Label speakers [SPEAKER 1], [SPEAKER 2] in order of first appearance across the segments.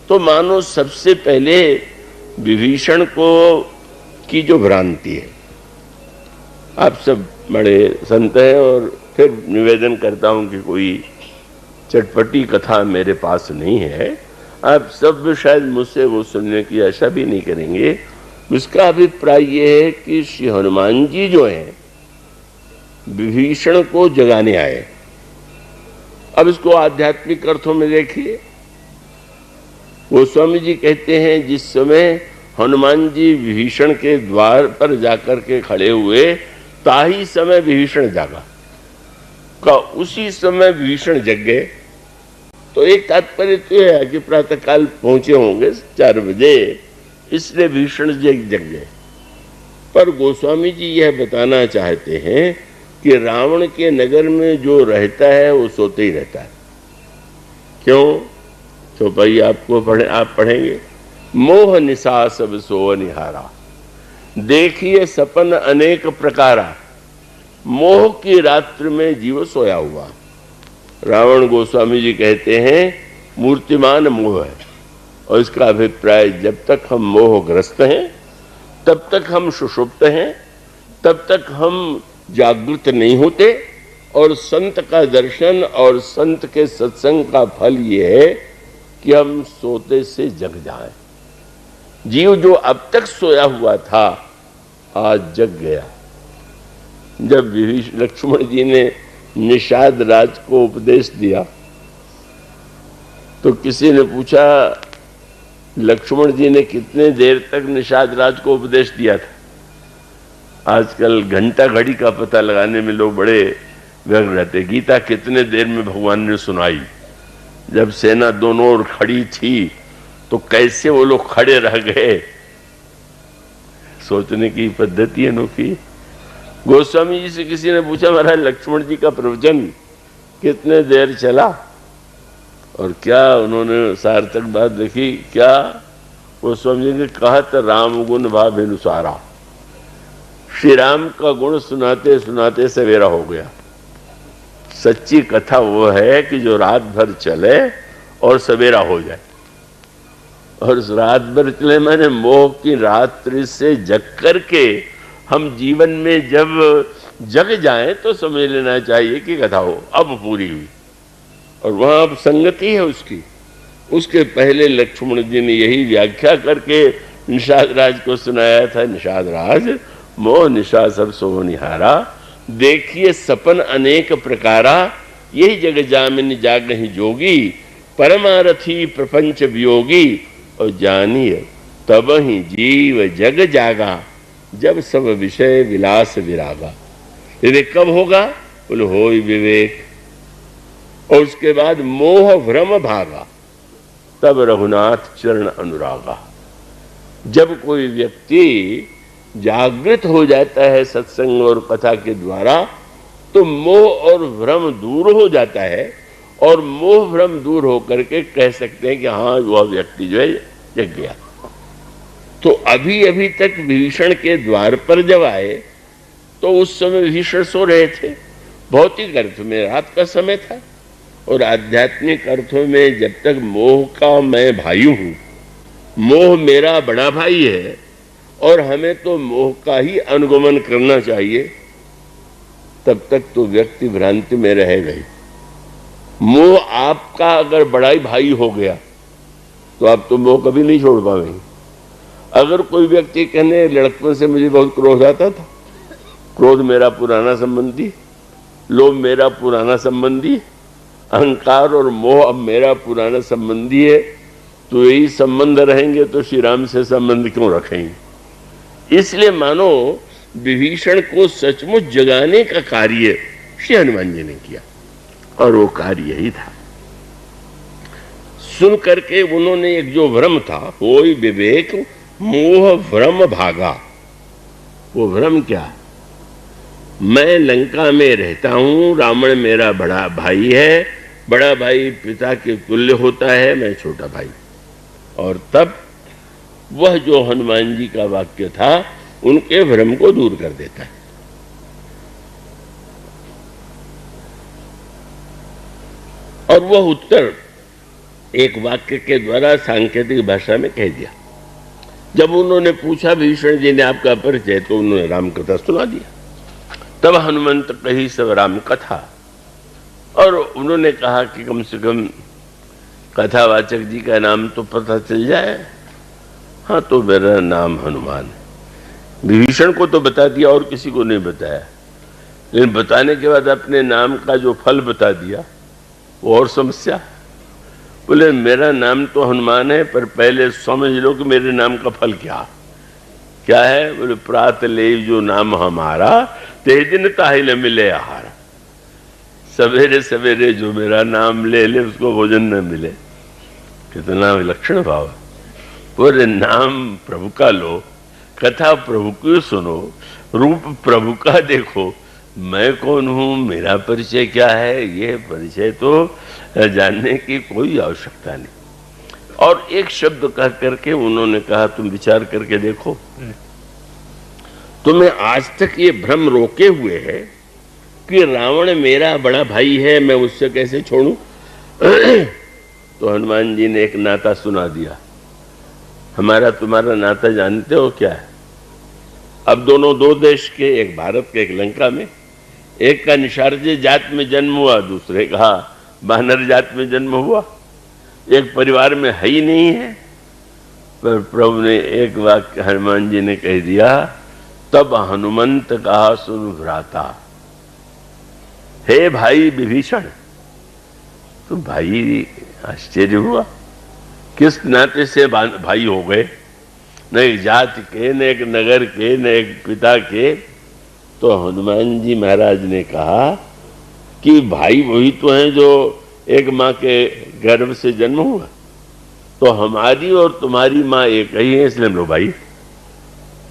[SPEAKER 1] तो मानो सबसे पहले विभीषण को की जो भ्रांति है, आप सब बड़े संत हैं और फिर निवेदन करता हूं कि कोई चटपटी कथा मेरे पास नहीं है, आप सब शायद मुझसे वो सुनने की आशा भी नहीं करेंगे। उसका अभिप्राय ये है कि श्री हनुमान जी जो हैं विभीषण को जगाने आए। अब इसको आध्यात्मिक अर्थों में देखिए, गोस्वामी जी कहते हैं जिस समय हनुमान जी विभीषण के द्वार पर जाकर के खड़े हुए, ताही समय विभीषण जागा, का उसी समय विभीषण जग गए। तो एक तात्पर्य तो है कि प्रातः काल पहुंचे होंगे 4 बजे, इसलिए विभीषण जग गए। पर गोस्वामी जी यह बताना चाहते हैं कि रावण के नगर में जो रहता है वो सोते ही रहता है। क्यों? तो भाई आप पढ़ेंगे, मोह निशा सब सो निहारा, देखिए सपन अनेक प्रकारा। मोह की रात्रि में जीव सोया हुआ। रावण गोस्वामी जी कहते हैं मूर्तिमान मोह है, और इसका अभिप्राय जब तक हम मोहग्रस्त हैं तब तक हम सुषुप्त हैं, तब तक हम जागृत नहीं होते। और संत का दर्शन और संत के सत्संग का फल ये है कि हम सोते से जग जाएं। जीव जो अब तक सोया हुआ था आज जग गया। जब लक्ष्मण जी ने निषाद राज को उपदेश दिया तो किसी ने पूछा लक्ष्मण जी ने कितने देर तक निषाद राज को उपदेश दिया था। आजकल घंटा घड़ी का पता लगाने में लोग बड़े व्यग्र रहते। गीता कितने देर में भगवान ने सुनाई? जब सेना दोनों ओर खड़ी थी तो कैसे वो लोग खड़े रह गए? सोचने की पद्धति अनोखी। गोस्वामी जी से किसी ने पूछा महाराज लक्ष्मण जी का प्रवचन कितने देर चला? और क्या उन्होंने सार्थक बात देखी? क्या गोस्वामी जी ने कहा था, राम गुण भाव अनुसारा। श्री राम का गुण सुनाते सुनाते सवेरा हो गया। सच्ची कथा वो है कि जो रात भर चले और सवेरा हो जाए। और रात भर चले मैंने मोह की रात्रि से जग करके हम जीवन में जब जग जाएं तो समझ लेना चाहिए कि कथा हो अब पूरी हुई। और वहां अब संगति है उसकी। उसके पहले लक्ष्मण जी ने यही व्याख्या करके निषाद राज को सुनाया था, निषाद राज मोह निशा सब सो निहारा, देखिए सपन अनेक प्रकारा, यही जग जामिन जागहि जोगी, परमारथी प्रपंच वियोगी, और जानिए तब ही जीव जग जागा, जब सब विषय विलास विरागा। विवेक कब होगा? बोले होय विवेक। और उसके बाद मोह भ्रम भागा, तब रघुनाथ चरण अनुरागा। जब कोई व्यक्ति जागृत हो जाता है सत्संग और कथा के द्वारा तो मोह और भ्रम दूर हो जाता है, और मोह भ्रम दूर होकर के कह सकते हैं कि हाँ वह व्यक्ति जो है जग गया। तो अभी अभी तक विभीषण के द्वार पर जब आए तो उस समय विभीषण सो रहे थे। भौतिक अर्थ में रात का समय था, और आध्यात्मिक अर्थों में जब तक मोह का मैं भाई हूं, मोह मेरा बड़ा भाई है और हमें तो मोह का ही अनुगमन करना चाहिए, तब तक तो व्यक्ति भ्रांति में रहेगा ही। मोह आपका अगर बड़ा ही भाई हो गया तो आप तो मोह कभी नहीं छोड़ पाएंगे। अगर कोई व्यक्ति कहने लड़कपन से मुझे बहुत क्रोध आता था, क्रोध मेरा पुराना संबंधी, लोभ मेरा पुराना संबंधी, अहंकार और मोह अब मेरा पुराना संबंधी है, तो यही संबंध रहेंगे तो श्री राम से संबंध क्यों रखेंगे? इसलिए मानो विभीषण को सचमुच जगाने का कार्य श्री हनुमान जी ने किया, और वो कार्य यही था। सुन करके उन्होंने एक जो भ्रम था, होय विवेक मोह भ्रम भागा। वो भ्रम क्या? मैं लंका में रहता हूं, रावण मेरा बड़ा भाई है, बड़ा भाई पिता के तुल्य होता है, मैं छोटा भाई। और तब वह जो हनुमान जी का वाक्य था उनके भ्रम को दूर कर देता है। और वह उत्तर एक वाक्य के द्वारा सांकेतिक भाषा में कह दिया। जब उन्होंने पूछा भीषण जी ने आपका परिचय, तो उन्होंने राम कथा सुना दिया। तब हनुमंत कही सब राम कथा, और उन्होंने कहा कि कम से कम कथावाचक जी का नाम तो पता चल जाए। हाँ, तो मेरा नाम हनुमान है। विभीषण को तो बता दिया और किसी को नहीं बताया, लेकिन बताने के बाद अपने नाम का जो फल बता दिया वो और समस्या। बोले मेरा नाम तो हनुमान है, पर पहले समझ लो कि मेरे नाम का फल क्या है। बोले प्रात ले जो नाम हमारा, ते दिन ताहि न मिले आहार। सवेरे सवेरे जो मेरा नाम ले ले उसको भोजन न मिले। कितना विलक्षण भाव। बोले नाम प्रभु का लो, कथा प्रभु की सुनो, रूप प्रभु का देखो। मैं कौन हूं, मेरा परिचय क्या है, ये परिचय तो जानने की कोई आवश्यकता नहीं। और एक शब्द कह करके उन्होंने कहा तुम विचार करके देखो, तुम्हें आज तक ये भ्रम रोके हुए है कि रावण मेरा बड़ा भाई है, मैं उससे कैसे छोड़ूं। तो हनुमान जी ने एक नाता सुना दिया। हमारा तुम्हारा नाता जानते हो क्या है? अब दोनों दो देश के, एक भारत के एक लंका में, एक का निशार्जी जात में जन्म हुआ, दूसरे का बानर जात में जन्म हुआ। एक परिवार में है ही नहीं है। पर प्रभु ने एक वाक्य हनुमान जी ने कह दिया, तब हनुमंत कहा सुन भ्राता। हे भाई विभीषण, तो भाई आश्चर्य हुआ, किस नाते से भाई हो गए? न एक जाति के, न एक नगर के, न एक पिता के। तो हनुमान जी महाराज ने कहा कि भाई वही तो हैं जो एक माँ के गर्भ से जन्म हुआ। तो हमारी और तुम्हारी माँ एक ही है, इसलिए हम लोग भाई।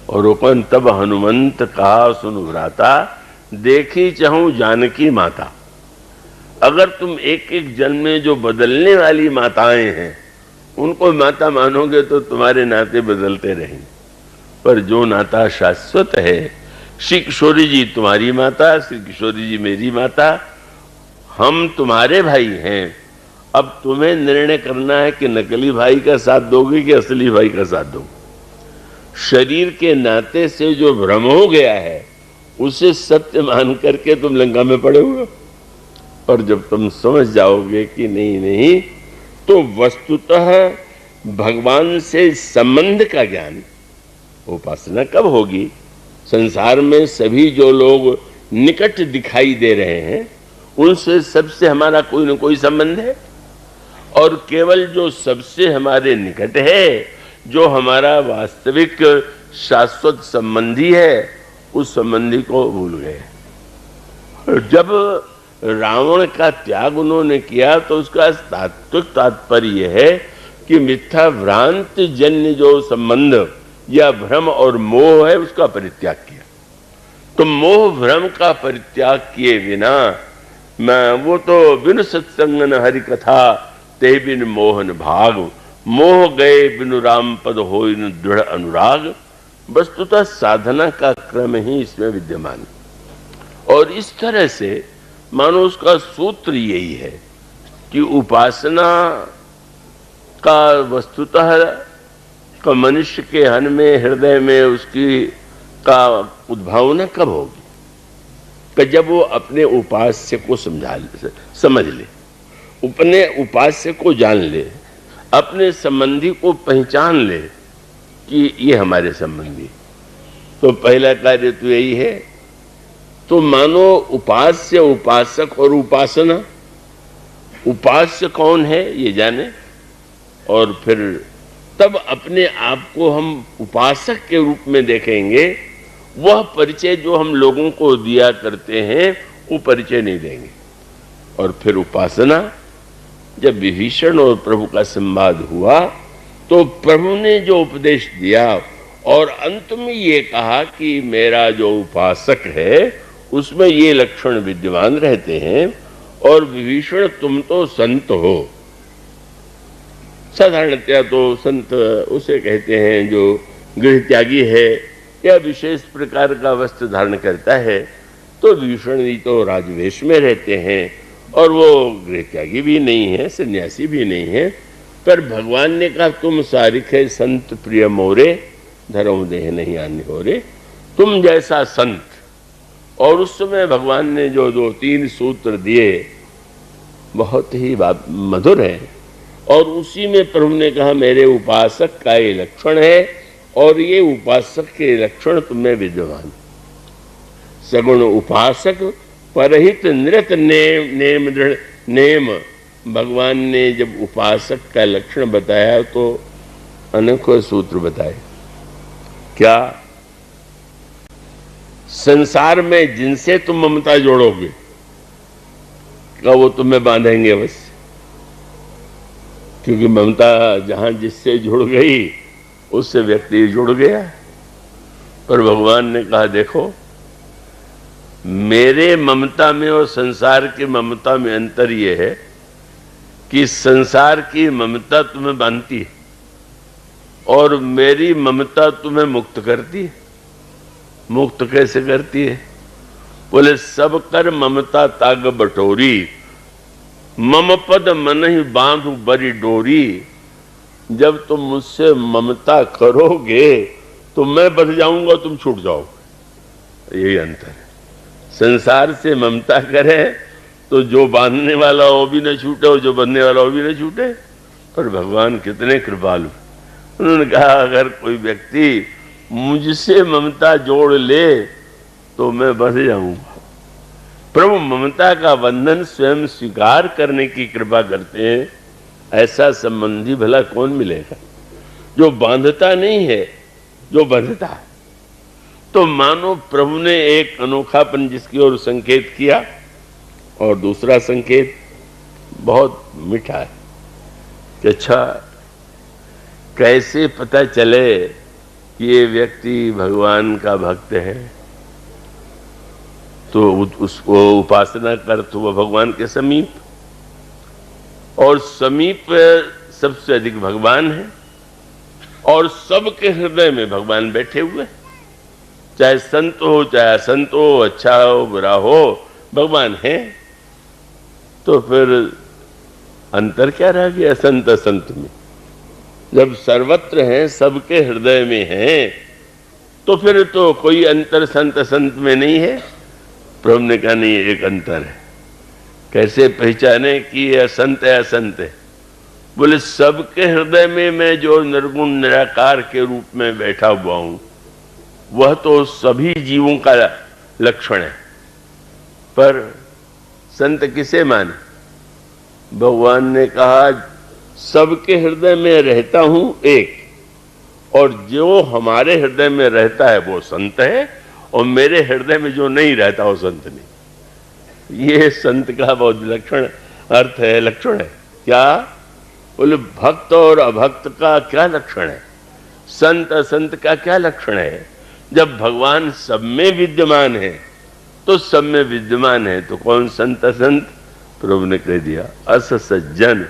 [SPEAKER 1] और ओपन तब हनुमंत कहा सुन भ्राता, देखी चाहूं जानकी माता। अगर तुम एक एक जन्म में जो बदलने वाली माताएं हैं उनको माता मानोगे तो तुम्हारे नाते बदलते रहेंगे, पर जो नाता शाश्वत है, श्री किशोरी जी तुम्हारी माता, श्री किशोरी जी मेरी माता, हम तुम्हारे भाई हैं। अब तुम्हें निर्णय करना है कि नकली भाई का साथ दोगे कि असली भाई का साथ दोगे। शरीर के नाते से जो भ्रम हो गया है उसे सत्य मान करके तुम लंका में पड़े हुए। और जब तुम समझ जाओगे कि नहीं नहीं, तो वस्तुतः भगवान से संबंध का ज्ञान, उपासना कब होगी? संसार में सभी जो लोग निकट दिखाई दे रहे हैं उनसे सबसे हमारा कोई न कोई संबंध है, और केवल जो सबसे हमारे निकट है, जो हमारा वास्तविक शाश्वत संबंधी है, उस संबंधी को भूल गए। जब रावण का त्याग उन्होंने किया तो उसका तात्विक तात्पर्य है कि मिथ्या भ्रांत जन्य जो संबंध या भ्रम और मोह है उसका परित्याग किया। तो मोह भ्रम का परित्याग किए बिना मैं वो तो बिन सत्संग न हरि कथा ते बिन मोहन भाग, मोह गए बिनु राम पद होय न दृढ़ अनुराग। वस्तुतः साधना का क्रम ही इसमें विद्यमान, और इस तरह से मानो उसका सूत्र यही है कि उपासना का वस्तुतः का मनुष्य के हन में, हृदय में उसकी का उद्भावना कब होगी? कि जब वो अपने उपास्य को समझ ले, अपने उपास्य को जान ले, अपने संबंधी को पहचान ले कि ये हमारे संबंधी। तो पहला कार्य तो यही है। तो मानो उपास्य, उपासक और उपासना, उपास्य कौन है ये जाने, और फिर तब अपने आप को हम उपासक के रूप में देखेंगे। वह परिचय जो हम लोगों को दिया करते हैं वो परिचय नहीं देंगे। और फिर उपासना, जब विभीषण और प्रभु का संवाद हुआ तो प्रभु ने जो उपदेश दिया और अंत में ये कहा कि मेरा जो उपासक है उसमें ये लक्षण विद्यमान रहते हैं, और विभीषण तुम तो संत हो। साधारणतया तो संत उसे कहते हैं जो गृह त्यागी है या विशेष प्रकार का वस्त्र धारण करता है। तो विभीषण जी तो राजवेश में रहते हैं और वो गृह त्यागी भी नहीं है, सन्यासी भी नहीं है, पर भगवान ने कहा तुम सारिक है संत प्रिय मोरे, धर्म देह नहीं आने हो रे, तुम जैसा संत। और उस समय भगवान ने जो 2-3 सूत्र दिए बहुत ही मधुर है, और उसी में प्रभु ने कहा मेरे उपासक का ये लक्षण है, और ये उपासक के लक्षण तुम्हें विद्यमान। सगुण उपासक परहित नृत नेम दृढ़ नेम। भगवान ने जब उपासक का लक्षण बताया तो अनेकों सूत्र बताए। क्या? संसार में जिनसे तुम ममता जोड़ोगे क्या वो तुम्हें बांधेंगे अवश्य, क्योंकि ममता जहां जिससे जुड़ गई उससे व्यक्ति जुड़ गया। पर भगवान ने कहा देखो, मेरे ममता में और संसार की ममता में अंतर यह है कि संसार की ममता तुम्हें बांधती है और मेरी ममता तुम्हें मुक्त करती है। मुक्त कैसे करती है? बोले सब कर ममता ताग बटोरी, मम पद मन ही बांधू बड़ी डोरी। जब तुम मुझसे ममता करोगे तो मैं बच जाऊंगा, तुम छूट जाओगे। यही अंतर है। संसार से ममता करे तो जो बांधने वाला वो भी न छूटे और जो बंधने वाला वो भी न छूटे। पर भगवान कितने कृपालु। उन्होंने कहा अगर कोई व्यक्ति मुझसे ममता जोड़ ले तो मैं बंध जाऊंगा। प्रभु ममता का बंधन स्वयं स्वीकार करने की कृपा करते हैं। ऐसा संबंधी भला कौन मिलेगा जो बांधता नहीं है, जो बंधता है। तो मानो प्रभु ने एक अनोखापन जिसकी ओर संकेत किया, और दूसरा संकेत बहुत मीठा है कि अच्छा कैसे पता चले कि ये व्यक्ति भगवान का भक्त है। तो उसको उपासना कर तो वह भगवान के समीप, और समीप सबसे अधिक भगवान है, और सबके हृदय में भगवान बैठे हुए। चाहे संत हो चाहे असंत हो, अच्छा हो बुरा हो, भगवान है। तो फिर अंतर क्या रह गया संत असंत में? जब सर्वत्र हैं, सबके हृदय में हैं, तो फिर तो कोई अंतर संत असंत में नहीं है। प्रभु ने कहा नहीं, एक अंतर है। कैसे पहचाने कि ये असंत है असंत है? बोले सबके हृदय में मैं जो निर्गुण निराकार के रूप में बैठा हुआ हूं वह तो सभी जीवों का लक्षण है। पर संत किसे माने? भगवान ने कहा सबके हृदय में रहता हूं एक, और जो हमारे हृदय में रहता है वो संत है, और मेरे हृदय में जो नहीं रहता वो संत नहीं। ये संत का बहुत विलक्षण अर्थ है, लक्षण है। क्या? बोले भक्त और अभक्त का क्या लक्षण है, संत असंत का क्या लक्षण है? जब भगवान सब में विद्यमान है तो सब में विद्यमान है, तो कौन संत असंत? प्रभु ने कह दिया अस सज्जन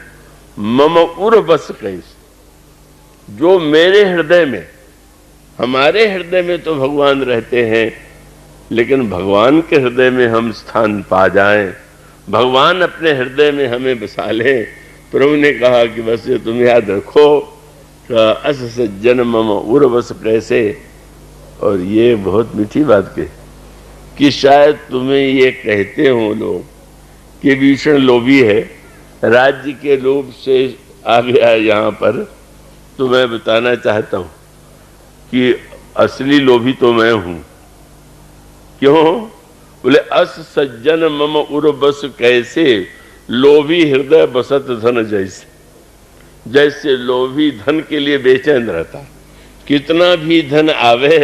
[SPEAKER 1] मम उर बस कैसे। जो मेरे हृदय में, हमारे हृदय में तो भगवान रहते हैं, लेकिन भगवान के हृदय में हम स्थान पा जाएं, भगवान अपने हृदय में हमें बसा लें। प्रभु ने कहा कि बस ये तुम याद रखो, अस सज्जन मम उर बस कैसे। और ये बहुत मीठी बात कही कि शायद तुम्हें ये कहते हो लोग कि भीषण लोभी है, राज्य के लोभ से आ गया यहाँ पर। तो मैं बताना चाहता हूँ कि असली लोभी तो मैं हूँ। क्यों? बोले अस सज्जन मम उर बस कैसे, लोभी हृदय बसत धन जैसे। जैसे लोभी धन के लिए बेचैन रहता, कितना भी धन आवे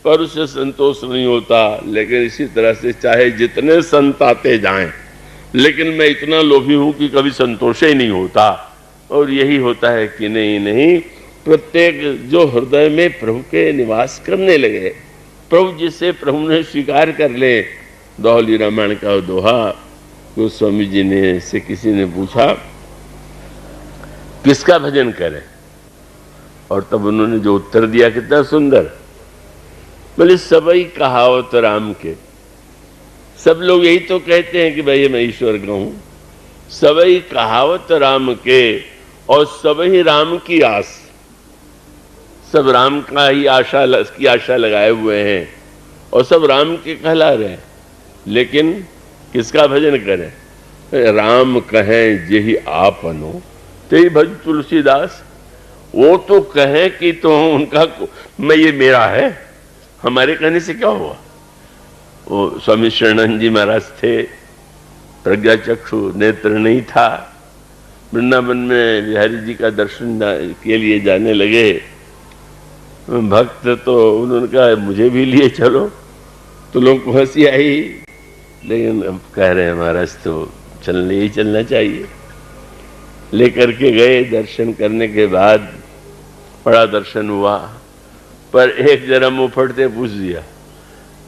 [SPEAKER 1] पर उसे संतोष नहीं होता। लेकिन इसी तरह से चाहे जितने संत आते जाएं, लेकिन मैं इतना लोभी हूं कि कभी संतोष ही नहीं होता। और यही होता है कि नहीं, प्रत्येक जो हृदय में प्रभु के निवास करने लगे, प्रभु जिसे प्रभु ने स्वीकार कर ले। दोहली रामायण का दोहा गोस्वामी जी ने से किसी ने पूछा किसका भजन करें, और तब उन्होंने जो उत्तर दिया कितना सुंदर। बोले सबई कहावत राम के। सब लोग यही तो कहते हैं कि भाई मैं ईश्वर का हूं। सबई कहावत राम के, और सब ही राम की आस, सब राम का ही की आशा लगाए हुए हैं और सब राम के कहला रहे हैं। लेकिन किसका भजन करें? राम कहें जेहि आपनो तेहि भज तुलसीदास। वो तो कहें कि तो उनका मैं ये मेरा है, हमारे कहने से क्या हुआ? वो स्वामी शरणानंद जी महाराज थे, प्रज्ञा चक्षु नेत्र नहीं था, वृंदावन में बिहारी जी का दर्शन के लिए जाने लगे। भक्त तो उन्होंने कहा मुझे भी लिए चलो, तो लोगों को हंसी आई, लेकिन अब कह रहे हैं महाराज तो चलने ही चलना चाहिए। लेकर के गए, दर्शन करने के बाद बड़ा दर्शन हुआ, पर एक जरा मुंह फटते पूछ दिया,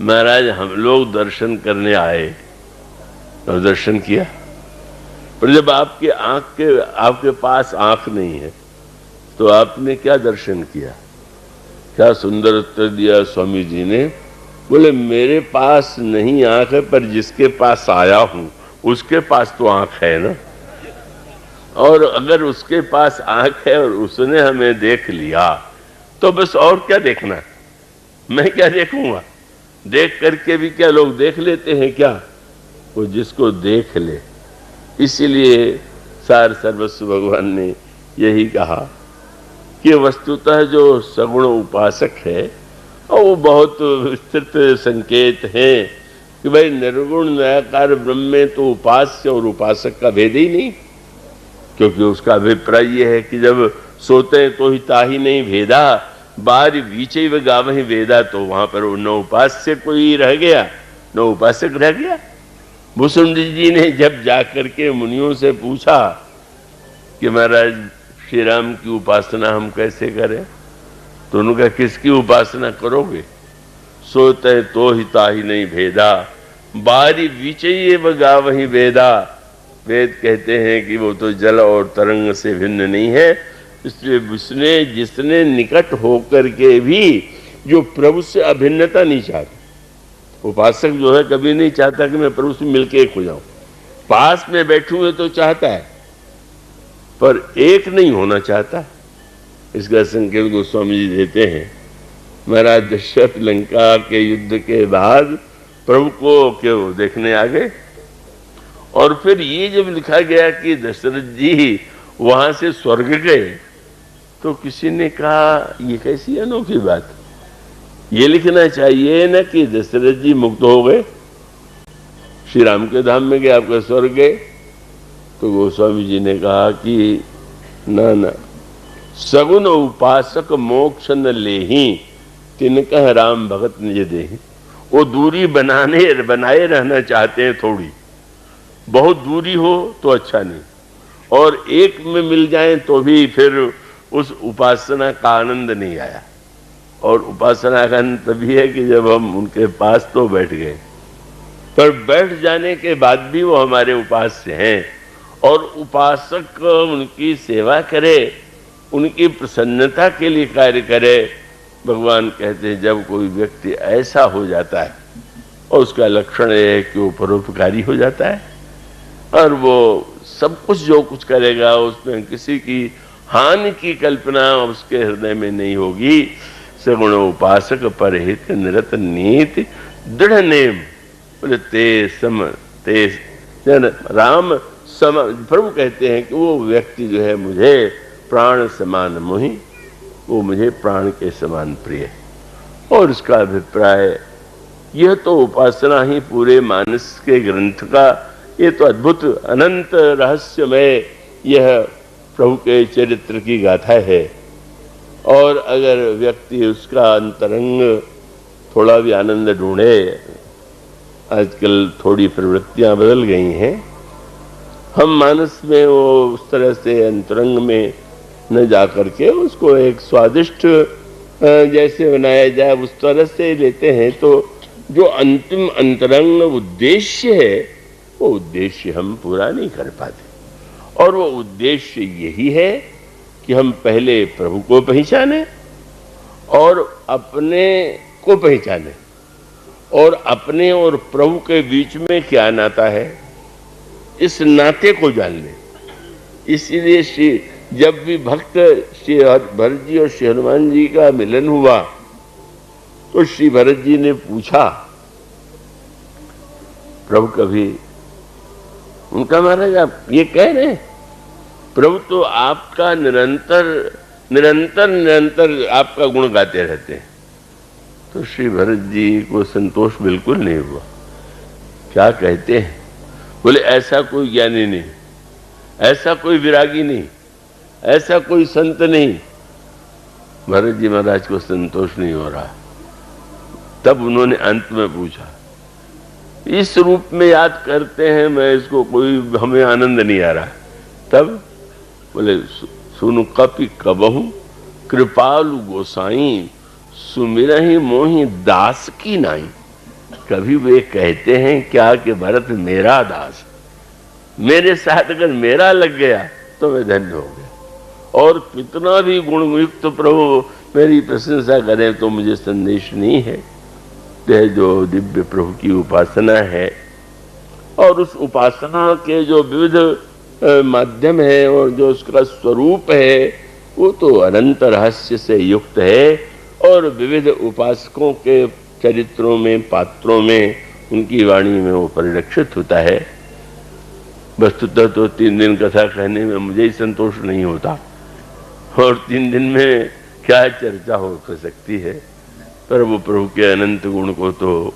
[SPEAKER 1] महाराज हम लोग दर्शन करने आए और दर्शन किया, पर जब आपके पास आंख नहीं है तो आपने क्या दर्शन किया? क्या सुंदर उत्तर दिया स्वामी जी ने, बोले मेरे पास नहीं आंख है, पर जिसके पास आया हूं उसके पास तो आंख है ना, और अगर उसके पास आंख है और उसने हमें देख लिया तो बस और क्या देखना, मैं क्या देखूंगा? देख करके भी क्या लोग देख लेते हैं क्या? वो जिसको देख ले। इसीलिए सार सर्वस्व भगवान ने यही कहा कि वस्तुतः जो सगुण उपासक है, और वो बहुत विस्तृत संकेत है कि भाई निर्गुण निराकार ब्रह्म में तो उपास्य और उपासक का भेद ही नहीं, क्योंकि उसका अभिप्राय ये है कि जब सोते तो ही ताही नहीं भेदा, बार बीचे व गावहि वेदा, तो वहां पर न उपास्य कोई रह गया न उपासक रह गया। भुसुंडी जी ने जब जाकर के मुनियों से पूछा कि महाराज श्री राम की उपासना हम कैसे करें, तो उन्होंने कहा किसकी उपासना करोगे? सोते तो ही ताही नहीं भेदा, बारी विचय व गावहि वेदा। वेद कहते हैं कि वो तो जल और तरंग से भिन्न नहीं है, इसलिए जिसने निकट होकर के भी जो प्रभु से अभिन्नता नहीं चाहता, उपासक जो है कभी नहीं चाहता कि मैं प्रभु से मिलके एक हो जाऊं, पास में बैठूं तो चाहता है पर एक नहीं होना चाहता। इसका संकेत गोस्वामी जी देते हैं, महाराज दशरथ लंका के युद्ध के बाद प्रभु को क्यों देखने आ गए, और फिर ये जब लिखा गया कि दशरथ जी वहां से स्वर्ग गए, तो किसी ने कहा ये कैसी अनोखी बात, ये लिखना चाहिए ना कि दशरथ जी मुक्त हो गए, श्री राम के धाम में गए, आपका स्वर्ग गए। तो गोस्वामी जी ने कहा कि ना ना, सगुन उपासक मोक्ष न लेही, तिनकह राम भगत निज देहि। वो दूरी बनाए रहना चाहते हैं, थोड़ी बहुत दूरी हो तो अच्छा नहीं, और एक में मिल जाए तो भी फिर उस उपासना का आनंद नहीं आया। और उपासना का आनंद तभी है कि जब हम उनके पास तो बैठ गए, पर बैठ जाने के बाद भी वो हमारे उपास्य हैं, और उपासक उनकी सेवा करे, उनकी प्रसन्नता के लिए कार्य करे। भगवान कहते हैं जब कोई व्यक्ति ऐसा हो जाता है, और उसका लक्षण ये है कि वो परोपकारी हो जाता है, और वो सब कुछ जो कुछ करेगा उसमें किसी की हानि की कल्पना उसके हृदय में नहीं होगी। सगुण उपासक परहित निरत नीति दृढ़ नेम, बोले ते सम ते राम सम। प्रभु कहते हैं कि वो व्यक्ति जो है मुझे प्राण समान मोहि, वो मुझे प्राण के समान प्रिय। और उसका अभिप्राय यह तो उपासना ही पूरे मानस के ग्रंथ का ये तो अद्भुत अनंत रहस्यमय यह प्रभु के चरित्र की गाथा है। और अगर व्यक्ति उसका अंतरंग थोड़ा भी आनंद ढूंढे, आजकल थोड़ी प्रवृत्तियां बदल गई हैं, हम मानस में वो उस तरह से अंतरंग में न जाकर के उसको एक स्वादिष्ट जैसे बनाया जाए उस तरह से लेते हैं, तो जो अंतिम अंतरंग उद्देश्य है वो उद्देश्य हम पूरा नहीं कर पाते। और वो उद्देश्य यही है कि हम पहले प्रभु को पहचाने और अपने को पहचाने, और अपने और प्रभु के बीच में क्या नाता है इस नाते को जान लें। इसीलिए श्री जब भी भक्त श्री भरत जी और श्री हनुमान जी का मिलन हुआ तो श्री भरत जी ने पूछा, प्रभु कभी, उनका महाराज आप ये कह रहे हैं, प्रभु तो आपका निरंतर निरंतर निरंतर आपका गुण गाते रहते हैं। तो श्री भरत जी को संतोष बिल्कुल नहीं हुआ। क्या कहते हैं? बोले ऐसा कोई ज्ञानी नहीं, ऐसा कोई विरागी नहीं, ऐसा कोई संत नहीं। भरत जी महाराज को संतोष नहीं हो रहा। तब उन्होंने अंत में पूछा, इस रूप में याद करते हैं, मैं इसको कोई हमें आनंद नहीं आ रहा। तब बोले, सुनु कपि कबहु कृपालु गोसाई, सुमिरहि मोहि दास की नाई। कभी वे कहते हैं क्या कि भरत मेरा दास, मेरे साथ अगर मेरा लग गया तो मैं धन्य हो गया। और कितना भी गुणयुक्त प्रभु मेरी प्रशंसा करें तो मुझे संदेश नहीं है। यह जो दिव्य प्रभु की उपासना है और उस उपासना के जो विविध माध्यम है और जो उसका स्वरूप है वो तो अनंत रहस्य से युक्त है और विविध उपासकों के चरित्रों में, पात्रों में, उनकी वाणी में वो परिलक्षित होता है। वस्तुतः तो 3 दिन कथा कहने में मुझे ही संतोष नहीं होता और 3 दिन में क्या चर्चा हो सकती है, पर वो प्रभु के अनंत गुण को तो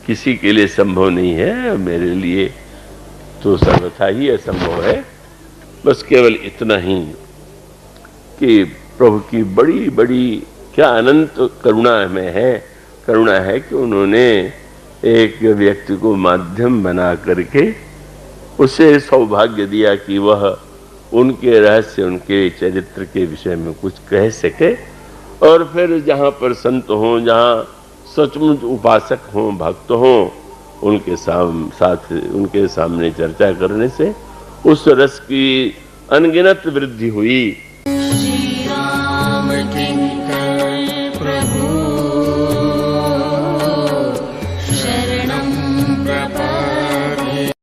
[SPEAKER 1] किसी के लिए संभव नहीं है, मेरे लिए तो सर्वथा ही असंभव है। बस केवल इतना ही कि प्रभु की बड़ी बड़ी क्या अनंत करुणा में है, करुणा है कि उन्होंने एक व्यक्ति को माध्यम बना करके उसे सौभाग्य दिया कि वह उनके रहस्य, उनके चरित्र के विषय में कुछ कह सके। और फिर जहाँ पर संत हों, जहाँ सचमुच उपासक हों, भक्त हों, उनके साथ उनके सामने चर्चा करने से उस रस की अनगिनत वृद्धि हुई।